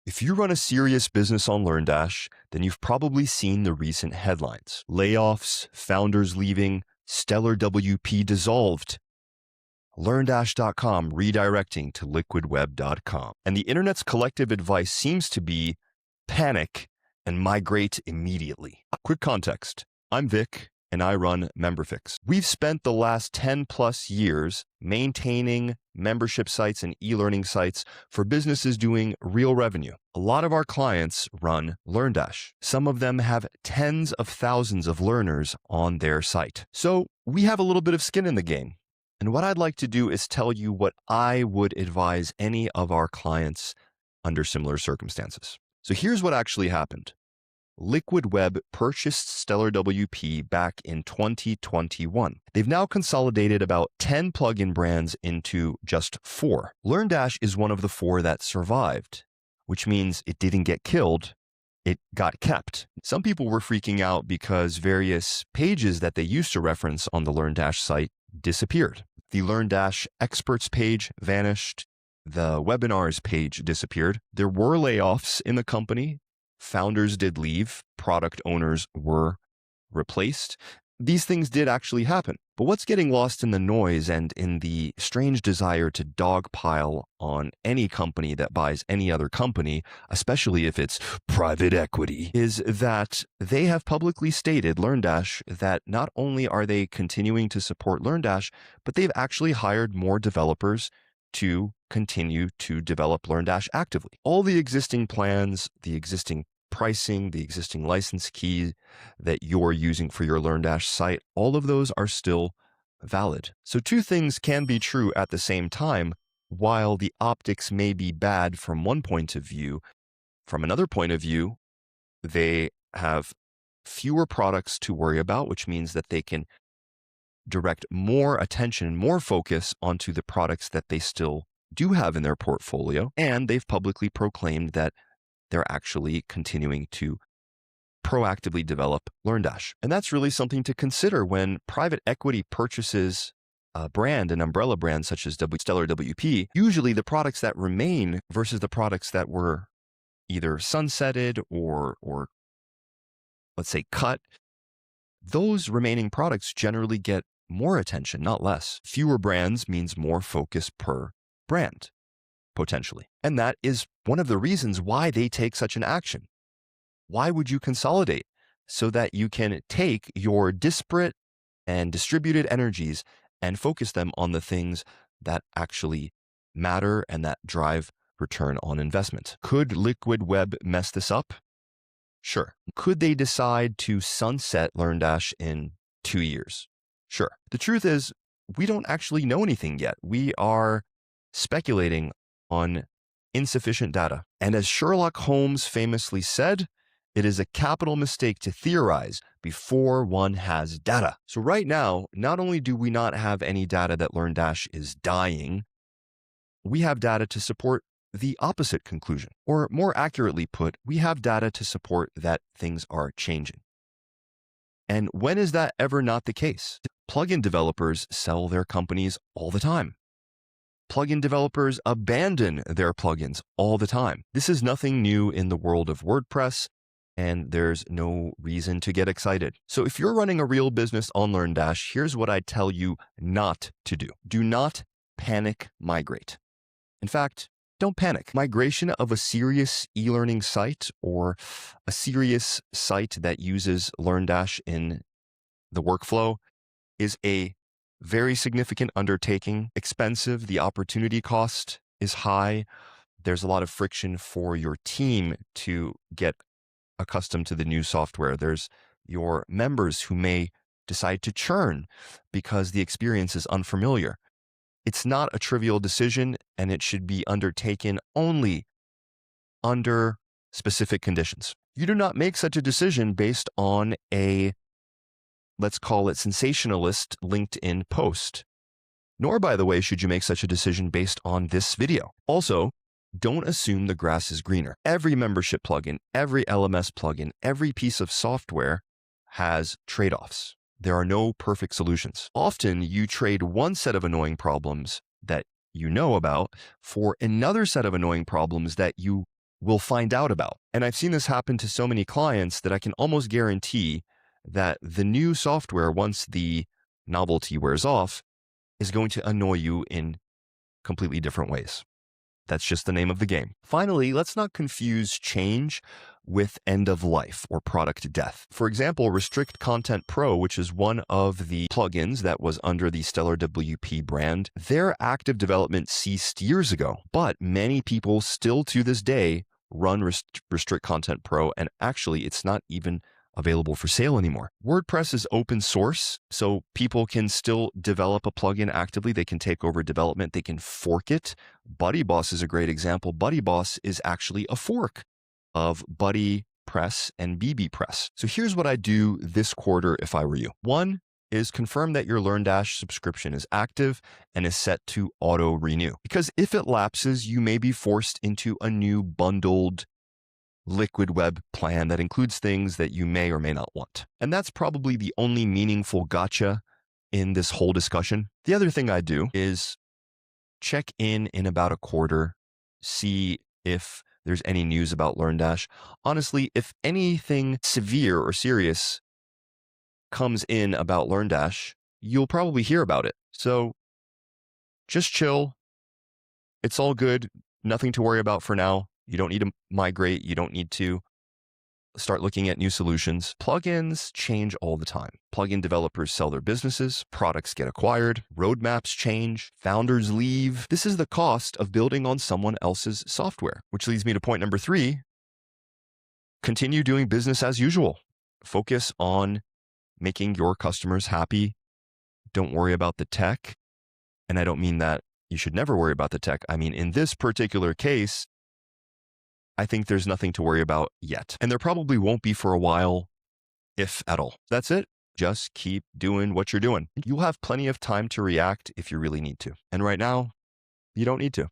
If you run a serious business on LearnDash, then you've probably seen the recent headlines. Layoffs, founders leaving, Stellar WP dissolved, LearnDash.com redirecting to liquidweb.com. And the internet's collective advice seems to be panic and migrate immediately. Quick context. I'm Vic, and I run MemberFix. We've spent the last 10 plus years maintaining membership sites and e-learning sites for businesses doing real revenue. A lot of our clients run LearnDash. Some of them have tens of thousands of learners on their site. So we have a little bit of skin in the game. And what I'd like to do is tell you what I would advise any of our clients under similar circumstances. So here's what actually happened. Liquid Web purchased Stellar WP back in 2021. They've now consolidated about 10 plugin brands into just 4. LearnDash is one of the 4 that survived, which means it didn't get killed, it got kept. Some people were freaking out because various pages that they used to reference on the LearnDash site disappeared. The LearnDash experts page vanished. The webinars page disappeared. There were layoffs in the company. Founders did leave, product owners were replaced. These things did actually happen. But what's getting lost in the noise and in the strange desire to dogpile on any company that buys any other company, especially if it's private equity, is that they have publicly stated, LearnDash, that not only are they continuing to support LearnDash, but they've actually hired more developers to continue to develop LearnDash actively. All the existing plans, the existing pricing, the existing license key that you're using for your LearnDash site, all of those are still valid. So 2 things can be true at the same time. While the optics may be bad from one point of view, from another point of view, they have fewer products to worry about, which means that they can direct more attention, more focus onto the products that they still do have in their portfolio. And they've publicly proclaimed that they're actually continuing to proactively develop LearnDash. And that's really something to consider when private equity purchases a brand, an umbrella brand such as Stellar WP. Usually the products that remain versus the products that were either sunsetted or let's say cut, those remaining products generally get more attention, not less. Fewer brands means more focus per brand, potentially. And that is one of the reasons why they take such an action. Why would you consolidate? So that you can take your disparate and distributed energies and focus them on the things that actually matter and that drive return on investment. Could Liquid Web mess this up? Sure. Could they decide to sunset LearnDash in 2 years? Sure. The truth is, we don't actually know anything yet. We are speculating on insufficient data. And as Sherlock Holmes famously said, it is a capital mistake to theorize before one has data. So right now, not only do we not have any data that LearnDash is dying, we have data to support the opposite conclusion. Or more accurately put, we have data to support that things are changing. And when is that ever not the case? Plugin developers sell their companies all the time. Plugin developers abandon their plugins all the time. This is nothing new in the world of WordPress, and there's no reason to get excited. So if you're running a real business on LearnDash, here's what I tell you not to do. Do not panic migrate. In fact, don't panic. Migration of a serious e-learning site or a serious site that uses LearnDash in the workflow is a very significant undertaking, expensive. The opportunity cost is high. There's a lot of friction for your team to get accustomed to the new software. There's your members who may decide to churn because the experience is unfamiliar. It's not a trivial decision, and it should be undertaken only under specific conditions. You do not make such a decision based on a, let's call it, sensationalist LinkedIn post. Nor, by the way, should you make such a decision based on this video. Also, don't assume the grass is greener. Every membership plugin, every LMS plugin, every piece of software has trade-offs. There are no perfect solutions. Often you trade one set of annoying problems that you know about for another set of annoying problems that you will find out about. And I've seen this happen to so many clients that I can almost guarantee that the new software, once the novelty wears off, is going to annoy you in completely different ways. That's just the name of the game. Finally, let's not confuse change with end of life or product death. For example, Restrict Content Pro, which is one of the plugins that was under the Stellar WP brand, their active development ceased years ago, but many people still to this day run Restrict Content Pro, and actually it's not even available for sale anymore. WordPress is open source, so people can still develop a plugin actively. They can take over development. They can fork it. BuddyBoss is a great example. BuddyBoss is actually a fork of BuddyPress and BBPress. So here's what I'd do this quarter if I were you. One is confirm that your LearnDash subscription is active and is set to auto renew. Because if it lapses, you may be forced into a new bundled liquid web plan that includes things that you may or may not want. And that's probably the only meaningful gotcha in this whole discussion. The other thing I do is check in about a quarter, see if there's any news about LearnDash. Honestly, if anything severe or serious comes in about LearnDash, you'll probably hear about it. So just chill. It's all good. Nothing to worry about for now. You don't need to migrate. You don't need to start looking at new solutions. Plugins change all the time. Plugin developers sell their businesses, products get acquired, roadmaps change, founders leave. This is the cost of building on someone else's software, which leads me to point number 3. Continue doing business as usual. Focus on making your customers happy. Don't worry about the tech. And I don't mean that you should never worry about the tech. I mean, in this particular case, I think there's nothing to worry about yet. And there probably won't be for a while, if at all. That's it. Just keep doing what you're doing. You'll have plenty of time to react if you really need to. And right now, you don't need to.